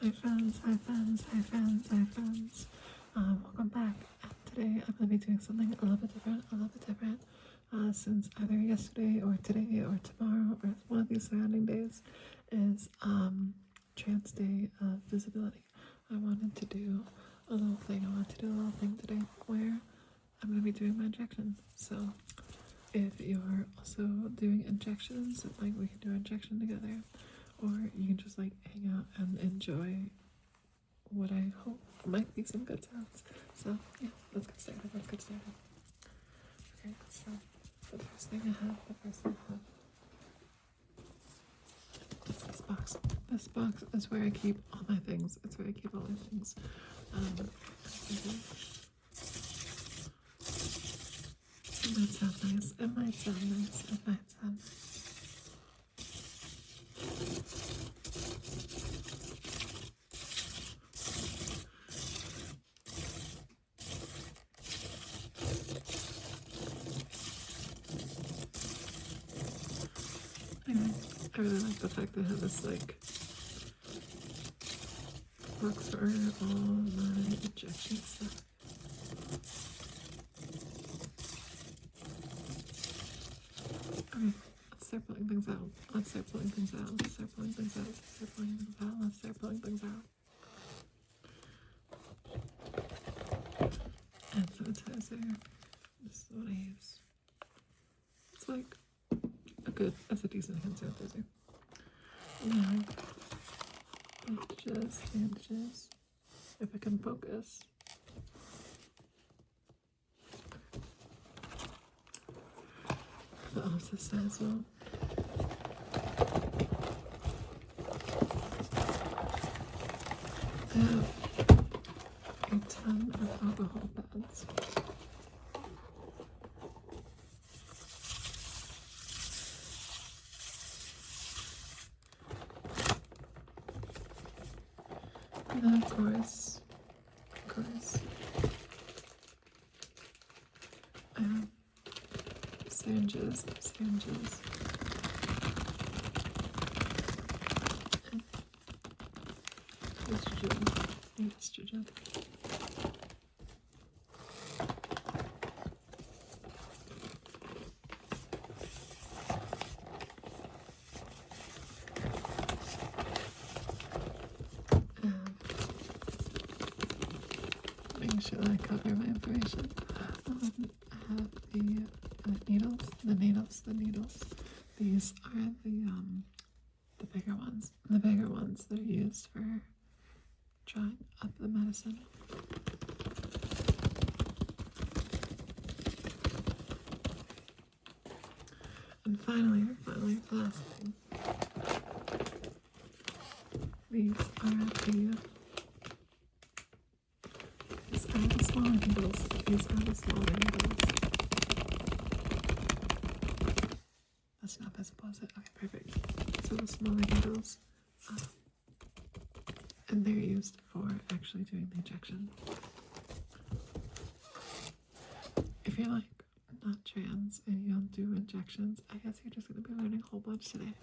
Hi friends, hi friends, hi friends, hi friends. Welcome back. Today I'm going to be doing something a little bit different, since either yesterday or today or tomorrow or one of these surrounding days is Trans Day of Visibility. I wanted to do a little thing today where I'm going to be doing my injection. So if you're also doing injections, like we can do an injection together, or you can just like hang out and enjoy what I hope might be some good sounds. So yeah, let's get started. Okay, so the first thing I have is this box. This box is where I keep all my things. It's where I keep all my things. It might sound nice. It might sound Anyway, I really like the fact that I have this like box for all my injection stuff. Okay, let's start pulling things out. Let's start pulling things out. And sanitizer. This is what I use. It's like it's a decent hand sanitizer. Now, bandages. If I can focus. But also side as well. I have a ton of alcohol pads. And then of course, I have syringes, and estrogen. Making sure that I cover my information. I have the needles. These are the bigger ones that are used for drawing up the medicine. And finally, the last thing. These are the smaller needles. That's not visible, is it? Okay, perfect. So the smaller needles, and they're used for actually doing the injection. If you're like not trans and you don't do injections, I guess you're just going to be learning a whole bunch today.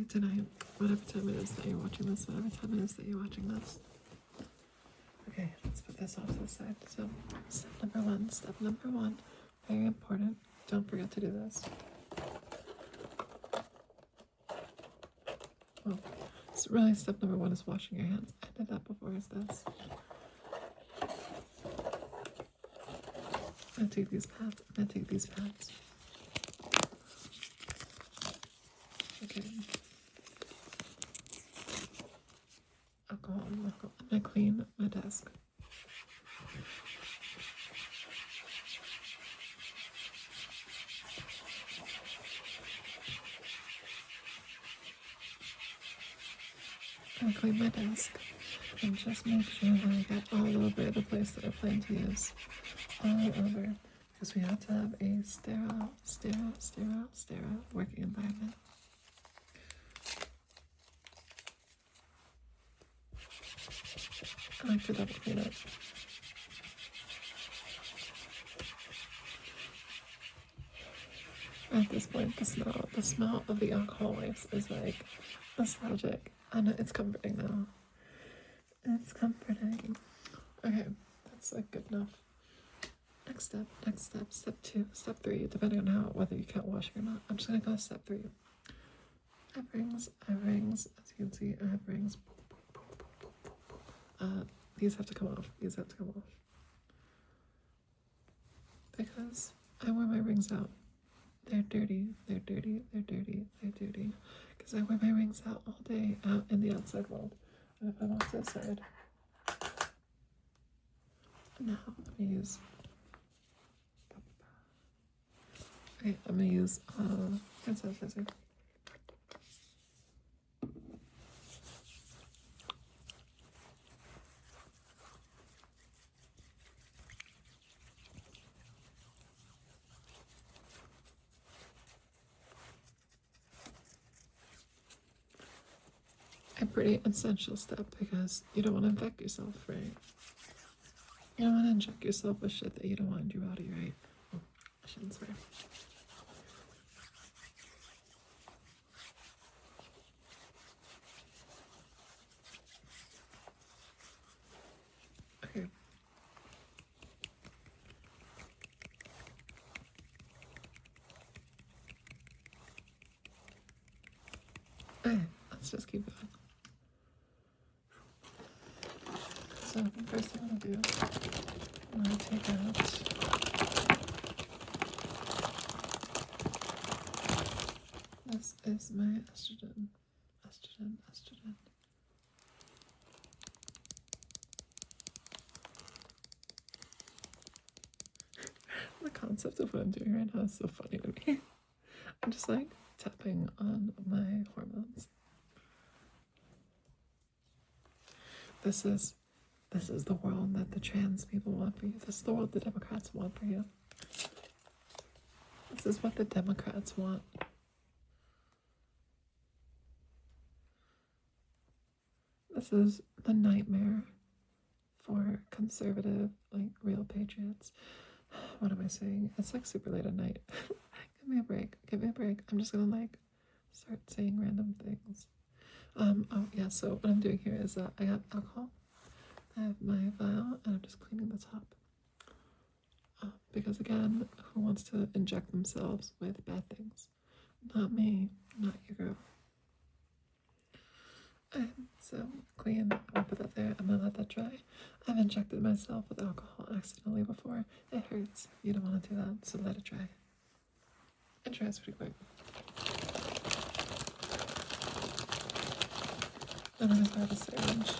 Tonight, whatever time it is that you're watching this. Okay, let's put this off to the side. So, step number one, very important. Don't forget to do this. Well, really step number one is washing your hands. I did that before as this. I'm gonna take these pads. Okay. Alcohol. I'm gonna clean my desk. And clean my desk and just make sure that I get all over the place that I plan to use. All over. Because we have to have a sterile working environment. I like to double clean it. At this point, the smell of the alcohol wipes is like nostalgic. And it's comforting now. It's comforting. Okay, that's like good enough. Next step, step 2, step 3, depending on whether you count washing or not. I'm just gonna go step 3. I have rings, as you can see, I have rings. These have to come off, because I wear my rings out. They're dirty, because I wear my rings out all day out in the outside world. And if I'm off this side, now I'm gonna use hand sanitizer. A pretty essential step because you don't want to infect yourself, right? You don't want to inject yourself with shit that you don't want in your body, right? Oh, I shouldn't swear. Okay. Okay, let's just keep going. So the first thing I'm gonna do, I'm gonna take out this is my estrogen. The concept of what I'm doing right now is so funny to me. I'm just like tapping on my hormones. This is the world that the trans people want for you. This is the world the Democrats want for you. This is what the Democrats want. This is the nightmare for conservative, like, real patriots. What am I saying? It's like super late at night. Give me a break. I'm just gonna like start saying random things. Oh yeah, so what I'm doing here is I got alcohol. I have my vial and I'm just cleaning the top. Because again, who wants to inject themselves with bad things? Not me, not your girl. So clean, I'll put that there. I'm gonna let that dry. I've injected myself with alcohol accidentally before. It hurts. You don't want to do that, so let it dry. It dries pretty quick. And I'm gonna grab a syringe.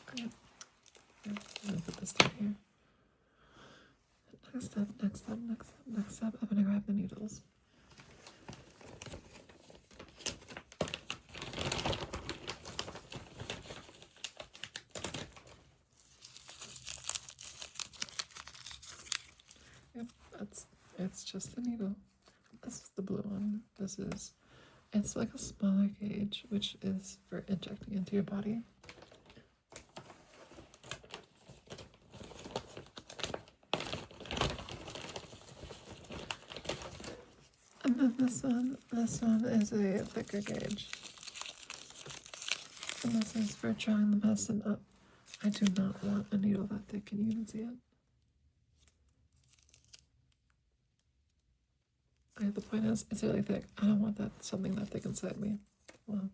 Okay. I'm gonna put this down here. Next step, I'm gonna grab the needles. Yep, it's just a needle. This is the blue one. It's like a smaller gauge, which is for injecting into your body. And then this one is a thicker gauge. And this is for drawing the medicine up. I do not want a needle that thick. Can you even see it? Okay, the point is, it's really thick. I don't want something that thick inside me. Well,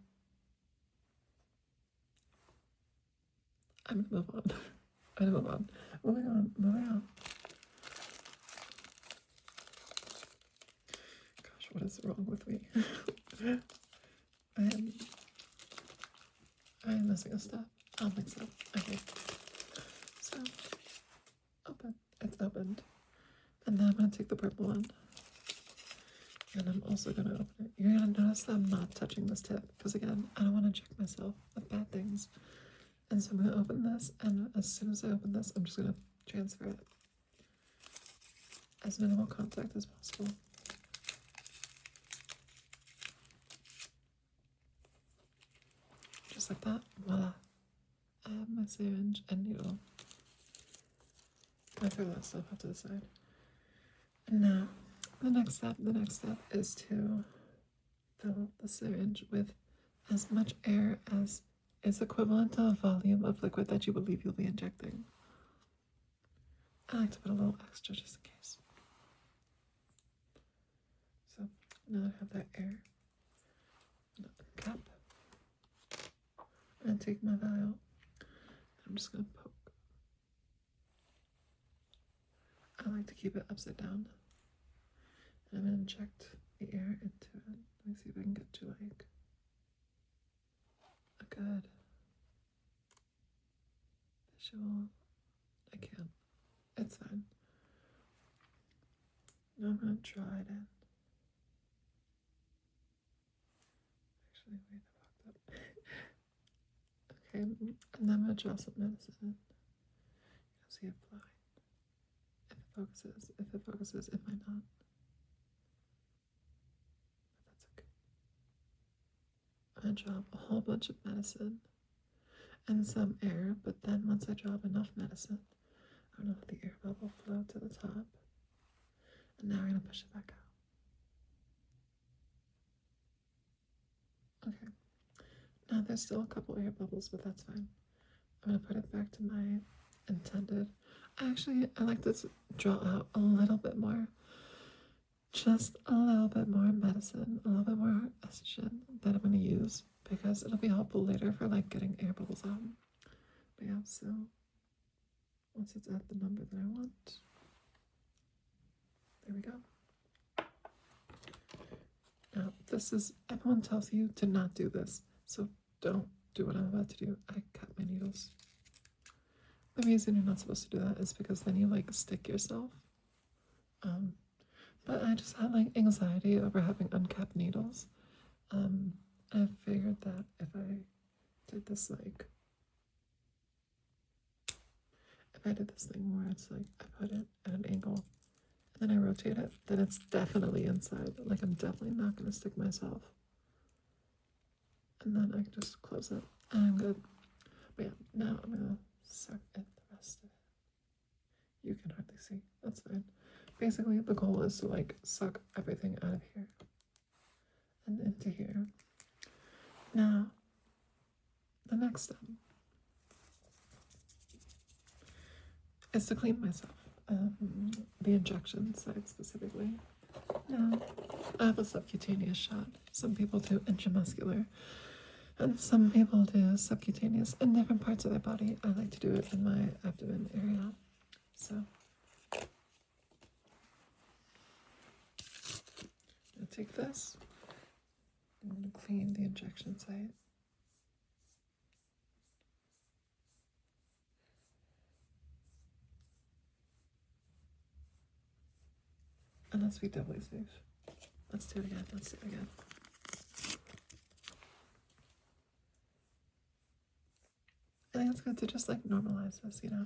I'm gonna move on. Moving on. Gosh, what is wrong with me? I am missing a step. I'll mix up. Okay. So, it's opened. And then I'm gonna take the purple one. And I'm also gonna open it. You're gonna notice that I'm not touching this tip, because again, I don't wanna inject myself with bad things. And so I'm gonna open this, and as soon as I open this, I'm just gonna transfer it. As minimal contact as possible. Just like that, voila. I have my syringe and needle. I throw that stuff out to the side. And now, the next step is to fill the syringe with as much air as is equivalent to a volume of liquid that you believe you'll be injecting. I like to put a little extra just in case. So now I have that air. I'm gonna uncap. And take my vial. I'm just gonna poke. I like to keep it upside down. And I'm gonna inject the air into it. Let me see if I can get to like a good visual. I can't. It's fine. Now I'm gonna draw it in. Actually, wait, I fucked up. Okay, and then I'm gonna draw some medicine in. You'll see it fly. If it focuses, it might not. But that's okay. I'm gonna drop a whole bunch of medicine and some air, but then once I drop enough medicine, I'm gonna let the air bubble flow to the top. And now we're gonna push it back out. Okay. Now there's still a couple air bubbles, but that's fine. I'm gonna put it back to my intended. I like to draw out a little bit more. Just a little bit more medicine, a little bit more estrogen that I'm gonna use because it'll be helpful later for like getting air bubbles out. But yeah, so once it's at the number that I want, there we go. Now, everyone tells you to not do this, so don't do what I'm about to do. I cut my needles. The reason you're not supposed to do that is because then you like stick yourself. But I just had like anxiety over having uncapped needles. I figured that if I did this thing where it's like I put it at an angle and then I rotate it, then it's definitely inside. Like I'm definitely not gonna stick myself. And then I can just close it and I'm good. But yeah, now I'm gonna suck in the rest of it. You can hardly see, that's fine. Basically the goal is to like suck everything out of here and into here. Now, the next step is to clean myself, the injection site specifically. Now, I have a subcutaneous shot. Some people do intramuscular, and some people do subcutaneous in different parts of their body. I like to do it in my abdomen area. So, I'll take this. I'm going to clean the injection site. And let's be doubly safe. Let's do it again. I think it's good to just like normalize this, you know?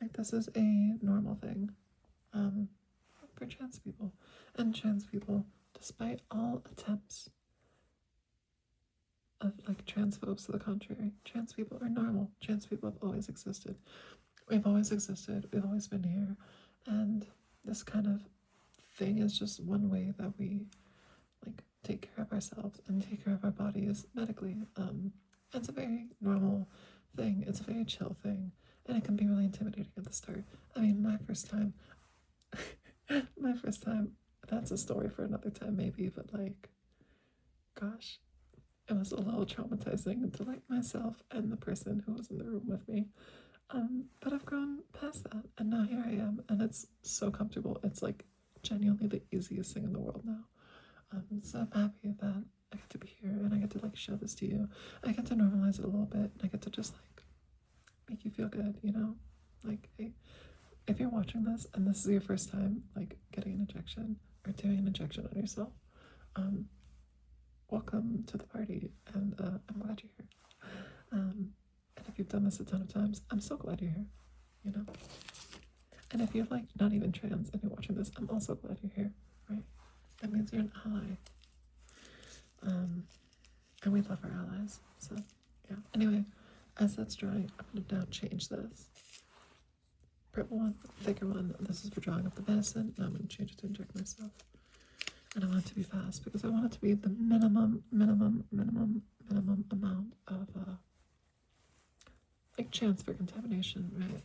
Like this is a normal thing for trans people. And trans people, despite all attempts of like transphobes to the contrary, trans people are normal. Trans people have always existed. We've always existed. We've always been here. And this kind of thing is just one way that we like take care of ourselves and take care of our bodies medically. It's a very normal thing. It's a very chill thing. And it can be really intimidating at the start. I mean, my first time, that's a story for another time maybe, but like, gosh, it was a little traumatizing to like myself and the person who was in the room with me. But I've grown past that, and now here I am, and it's so comfortable. It's like genuinely the easiest thing in the world now. So I'm happy that I get to be here, and I get to like show this to you. I get to normalize it a little bit, and I get to just like make you feel good, you know? Like, hey, if you're watching this and this is your first time like getting an injection or doing an injection on yourself, welcome to the party, and I'm glad you're here. And if you've done this a ton of times, I'm so glad you're here, you know? And if you're like not even trans and you're watching this, I'm also glad you're here, right? That means you're an ally. And we love our allies, so yeah. Anyway, as that's drying, I'm gonna now change this. purple one, thicker one. This is for drawing up the medicine. Now I'm going to change it to inject myself. And I want it to be fast because I want it to be the minimum amount of like chance for contamination, right?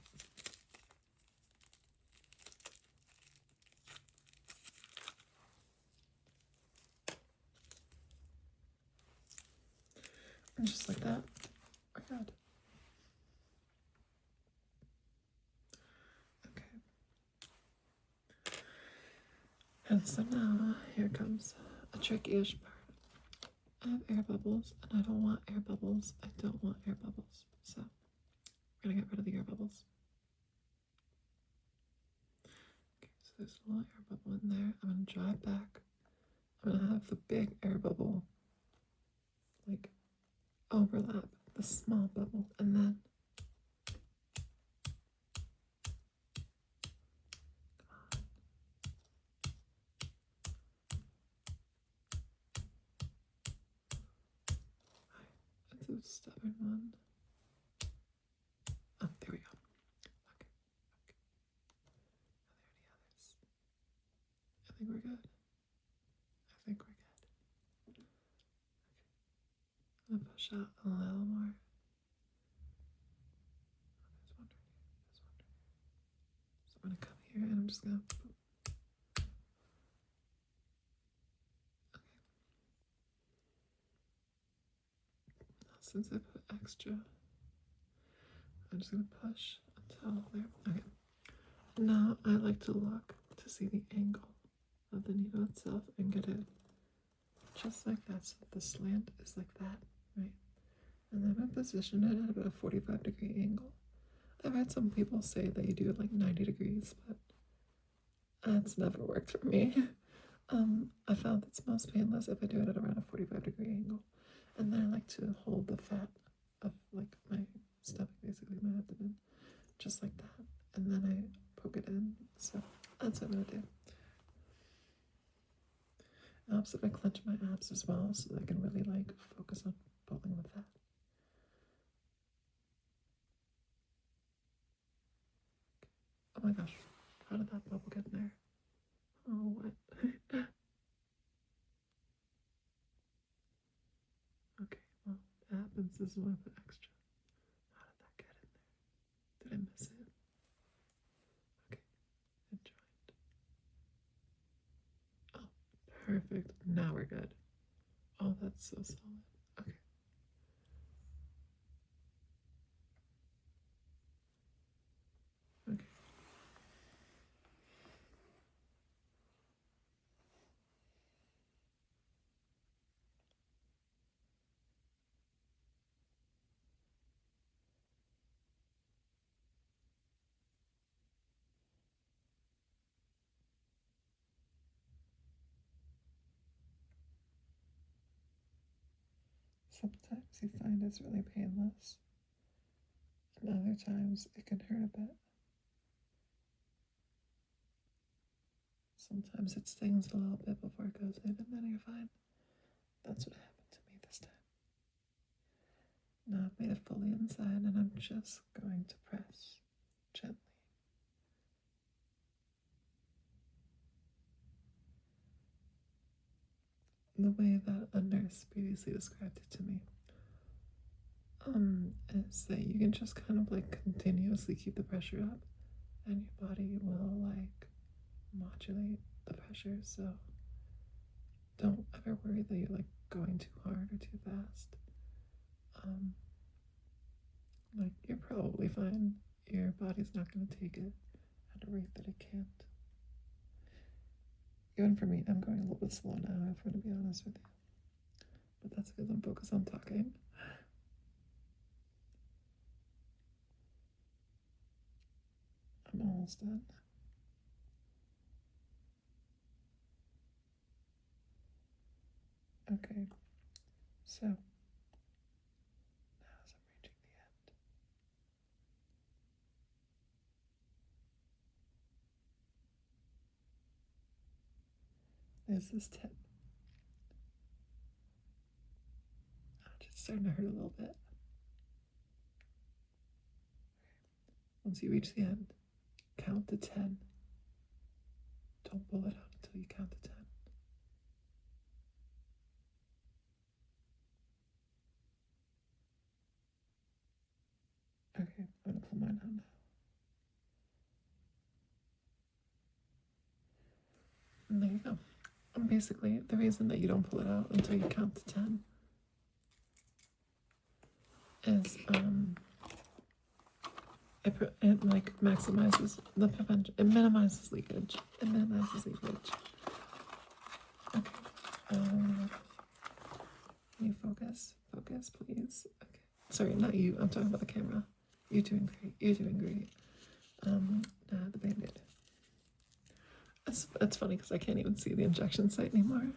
And just like that, we're good. Okay. And so now here comes a tricky-ish part. I have air bubbles, and I don't want air bubbles. I don't want air bubbles. So we're gonna get rid of the air bubbles. Okay, so there's a little air bubble in there. I'm gonna draw it back. I'm gonna have the big air bubble like overlap the small bubble, and then that's a stubborn one. Oh, there we go. Okay. Are there any others? I think we're good. I think we're good. Okay. I'm gonna push out a little more. There's one right here. There's one right here. So I'm gonna come here and I'm just gonna. Okay. Now since I put extra, I'm just gonna push until there. Okay. Now I like to look to see the angle of the needle itself and get it just like that. So the slant is like that, right? And then I position it at about a 45-degree angle. I've had some people say that you do it like 90 degrees, but that's never worked for me. I found it's most painless if I do it at around a 45-degree angle. And then I like to hold the fat of like my stomach, basically my abdomen, just like that. And then I poke it in. So that's what I'm gonna do. It helps if I clench my abs as well, so that I can really like focus on pulling the fat. Oh my gosh, how did that bubble get in there? Oh, what? Okay, well, it happens. This is why I put extra. How did that get in there? Did I miss it? Okay, it joined. Oh, perfect. Now we're good. Oh, that's so solid. Okay. Okay. Sometimes you find it's really painless, and other times it can hurt a bit. Sometimes it stings a little bit before it goes in, and then you're fine. That's what happened to me this time. Now I've made it fully inside, and I'm just going to press gently. The way that a nurse previously described it to me is that you can just kind of like continuously keep the pressure up, and your body will like modulate the pressure. So don't ever worry that you're like going too hard or too fast. Like you're probably fine. Your body's not going to take it at a rate that it can't. Even for me, I'm going a little bit slow now, if I'm going to be honest with you. But that's because I'm focused on talking. I'm almost done. Okay, so now as I'm reaching the end, there's this tip. Oh, it's just starting to hurt a little bit. Once you reach the end, count to 10. Don't pull it out until you count to 10. Okay, I'm gonna pull mine out now. And there you go. And basically, the reason that you don't pull it out until you count to 10 is it like maximizes the prevention. It minimizes leakage. Okay. Can you focus? Focus, please. Okay. Sorry, not you. I'm talking about the camera. You're doing great. The Band-Aid. It's funny because I can't even see the injection site anymore.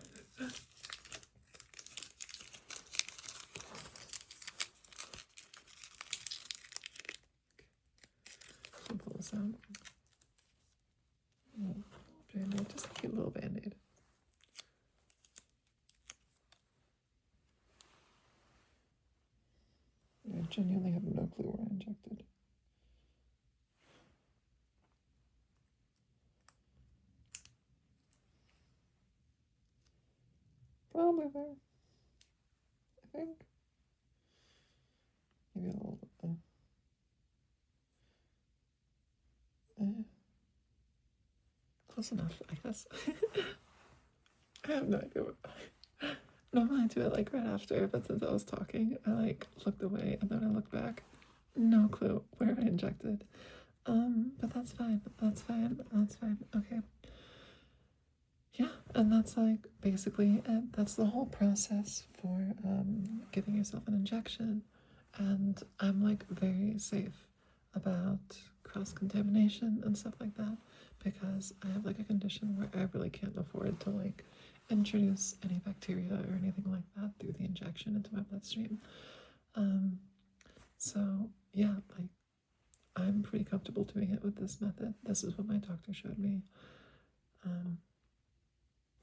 I'll pull this out. Band-Aid, just a cute little Band-Aid. I genuinely have no clue where I injected. Probably there. I think. Maybe a little bit. Close enough, I guess. I have no idea what. Normally I do it like right after, but since I was talking, I like looked away and then I looked back. No clue where I injected. But that's fine. Okay. Yeah, and that's like basically it. That's the whole process for giving yourself an injection. And I'm like very safe about cross-contamination and stuff like that because I have like a condition where I really can't afford to like introduce any bacteria or anything like that through the injection into my bloodstream. So yeah, like I'm pretty comfortable doing it with this method. This is what my doctor showed me.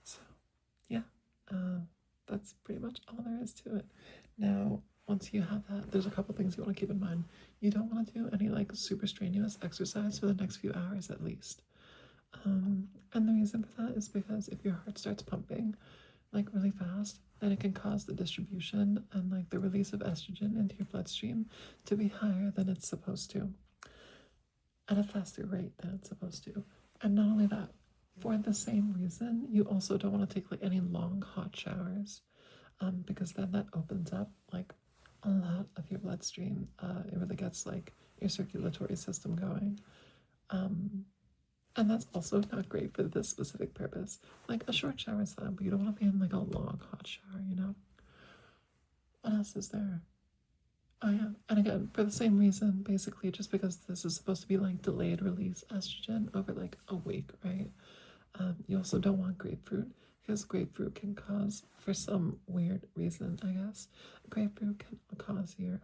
So yeah, that's pretty much all there is to it. Now, once you have that, there's a couple things you want to keep in mind. You don't want to do any like super strenuous exercise for the next few hours at least. And the reason for that is because if your heart starts pumping like really fast, then it can cause the distribution and like the release of estrogen into your bloodstream to be higher than it's supposed to, at a faster rate than it's supposed to. And not only that, for the same reason, you also don't want to take like any long hot showers, because then that opens up like a lot of your bloodstream. It really gets like your circulatory system going. And that's also not great for this specific purpose. Like a short shower is fine, but you don't want to be in like a long hot shower, you know? What else is there? Oh yeah, and again, for the same reason, basically, just because this is supposed to be like delayed release estrogen over like a week, right? You also don't want grapefruit because grapefruit can cause, for some weird reason, I guess, grapefruit can cause your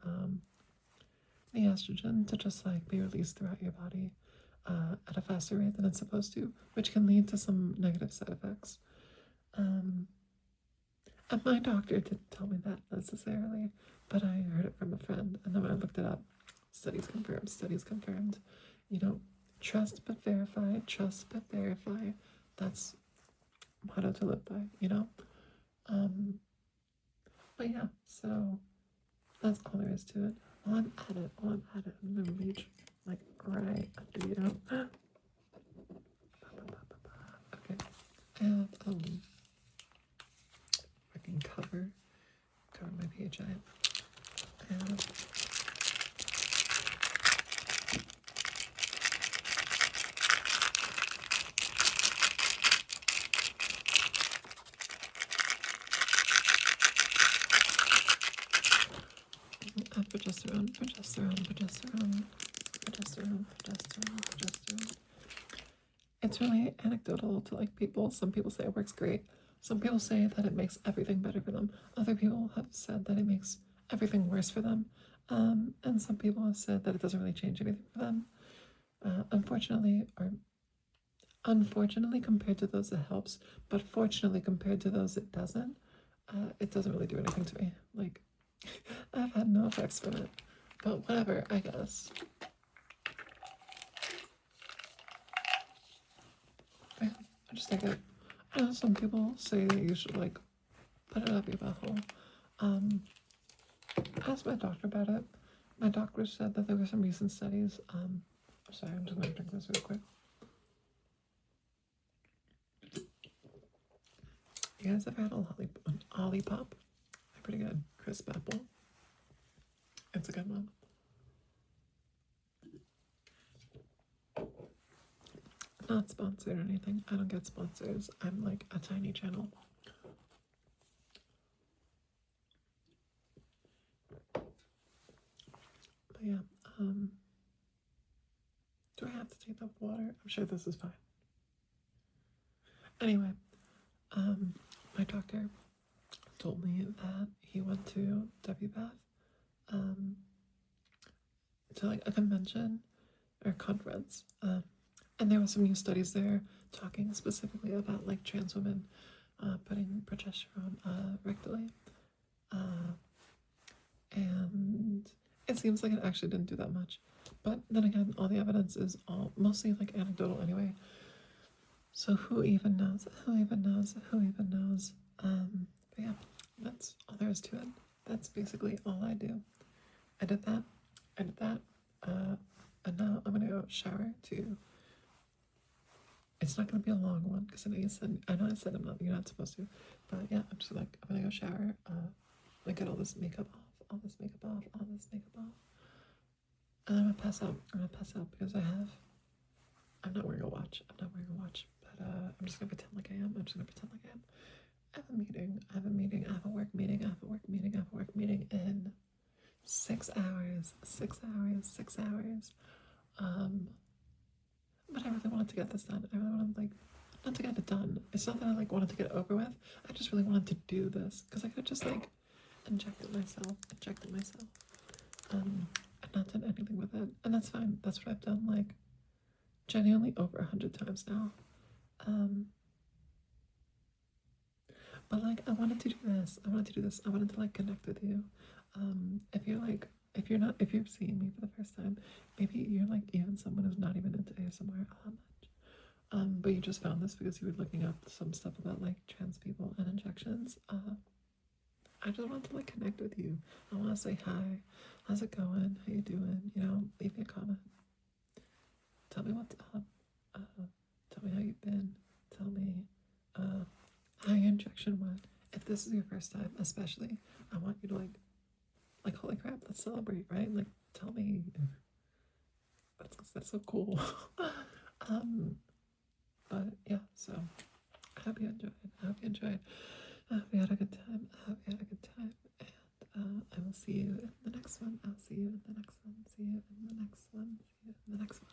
the estrogen to just like be released throughout your body at a faster rate than it's supposed to, which can lead to some negative side effects. And my doctor didn't tell me that necessarily, but I heard it from a friend, and then when I looked it up, studies confirmed. You know, trust but verify. That's motto to live by, you know? But yeah, so that's all there is to it. While I'm at it, I'm gonna reach like right under you. Okay, and I can cover my PHI. And progesterone. It's really anecdotal to like people. Some people say it works great. Some people say that it makes everything better for them. Other people have said that it makes everything worse for them. And some people have said that it doesn't really change anything for them. Unfortunately, compared to those it helps, but fortunately compared to those it doesn't really do anything to me. Like, I've had no effects from it, but whatever, I guess. I just take it. I know some people say that you should like put it up your butthole. I asked my doctor about it. My doctor said that there were some recent studies. Sorry, I'm just gonna drink this real quick. You guys ever had an Olipop? They're pretty good. Crisp apple. It's a good one. Not sponsored or anything. I don't get sponsors. I'm like a tiny channel. But yeah, do I have to take the water? I'm sure this is fine. Anyway, my doctor told me that he went to WBATH, to like a convention or conference, and there were some new studies there talking specifically about like trans women putting progesterone rectally, and it seems like it actually didn't do that much. But then again, all the evidence is all mostly like anecdotal anyway. So who even knows? Who even knows? Who even knows? But yeah, that's all there is to it. That's basically all I do. I did that. And now I'm gonna go shower too. It's not gonna be a long one because I know I said you're not supposed to, but yeah, I'm gonna go shower. Like get all this makeup off, and then I'm gonna pass out. Because I'm not wearing a watch, but I'm just gonna pretend like I am. I have a meeting, I have a work meeting in 6 hours. But I really wanted to get this done. I really wanted not to get it done. It's not that I wanted to get it over with. I just really wanted to do this because I could just inject it myself. And not done anything with it. And that's fine. That's what I've done genuinely over 100 times now. But I wanted to do this. I wanted to connect with you. If you're seeing me for the first time, maybe you're even someone who's not even into ASMR all that much. But you just found this because you were looking up some stuff about trans people and injections. I just want to connect with you. I want to say hi. How's it going? How you doing? Leave me a comment. Tell me what's up. Tell me how you've been. Tell me how your injection went. If this is your first time, especially, I want you to holy crap, let's celebrate, right? Tell me. That's so cool. But yeah, so I hope you enjoyed. I hope you had a good time. And I will see you in the next one. See you in the next one.